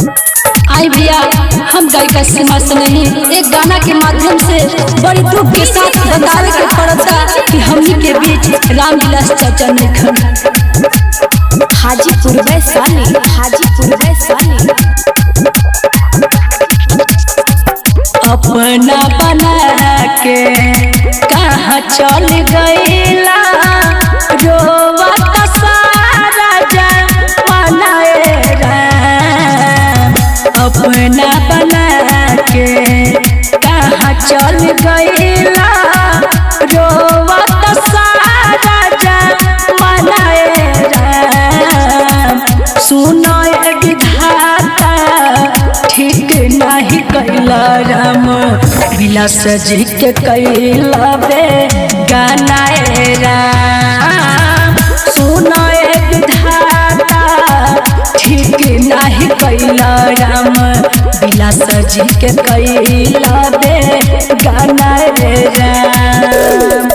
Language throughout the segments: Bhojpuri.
आई भैया, हम गायिका सीमा से नहीं एक गाना के माध्यम से बड़ी दुख के साथ बतावे के पड़ता कि हमनी के बीच रामविलास चाचा नहीं खन। हाजीपुर वैशाली, हाजीपुर वैशाली। अपना बना के कहाँ चल गईला, रोवत सारा जमाना राम। अपना बना के कहाँ चल गईला, रोवत सारा जमाना राम। सुनो विधाता ठीक नहीं कैला राम, विलास जी के कैला बे गाना राम। सुनो विधाता ठीक नहीं कैला राम, विलास जी के कैला बे गाना राम।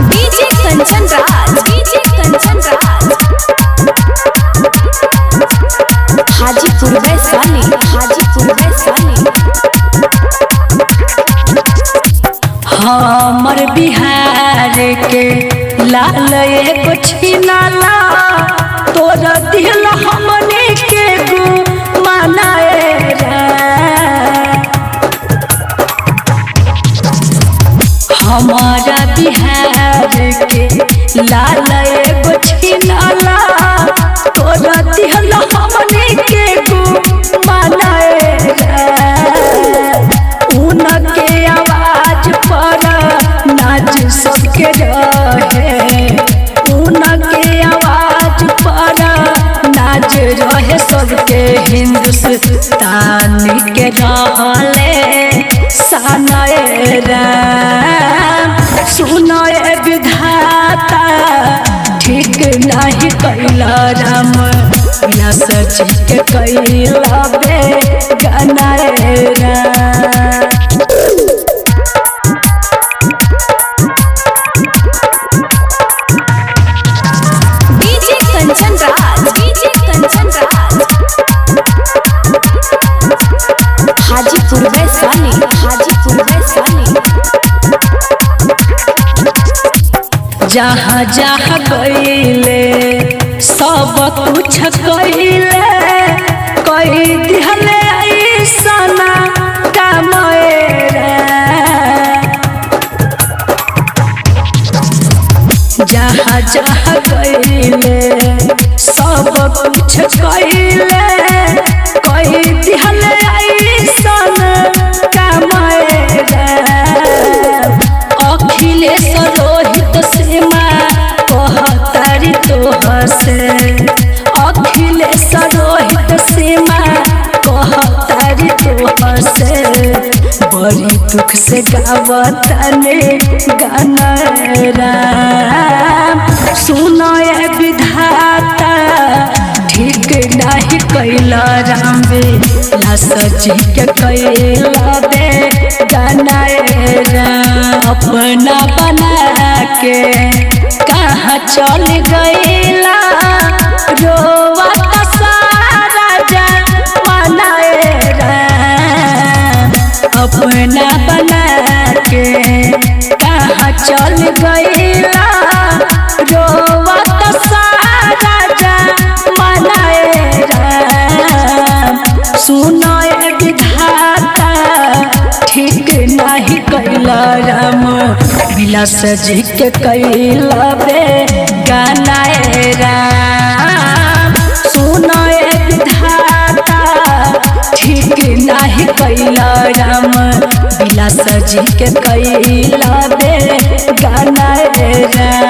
DJ Kanchan Raj, DJ Kanchan Raj. हाजीपुर वैशाली, हाजीपुर वैशाली। हमर बिहार के लाल एगो छिनाला, तोर दिल हमने के गु मनाए राम। हमारा बिहार के लाल एगो छिनाला, तोर दिल हमने के गु मनाए राम। उनके आवाज पर नाच सबके रहे, उनके आवाज पर नाच रहे सबके। हिंदुस्तान के रहले सानए राम। सुनो विधाता ठीक नहीं कैला राम, विलास जी के कैला बे गाना राम। DJ Kanchan Raj, DJ Kanchan Raj. हाजीपुर वैशाली, हाजीपुर वैशाली। जहाँ जहाँ गईले सब कुछ कईले, कई दिहले ऐसन काम जहाँ जहाँ गईले सब कुछ कईले, कई दिहले ऐसन काम। अखिलेश रोहित सीमा कहतारी तोहर से, अखिलेश रोहित सीमा कहतारी तोहर से। बड़ी दुख से गावताने गाना राम। सुनो विधाता ठीक नहीं कैला राम, विलास जी के कैला बे गाना राम। अपना बना के कहाँ चल गईला, रोवत सारा जमाना राम। अपना बना के कहाँ चल गईला, रोवत सारा जमाना राम। सुनो विधाता ठीक नहीं कैला राम, विलास जी के कैला बे गाना राम। सुनो विधाता ठीक नहीं कैला राम, विलास जी के कैला बे गाना राम।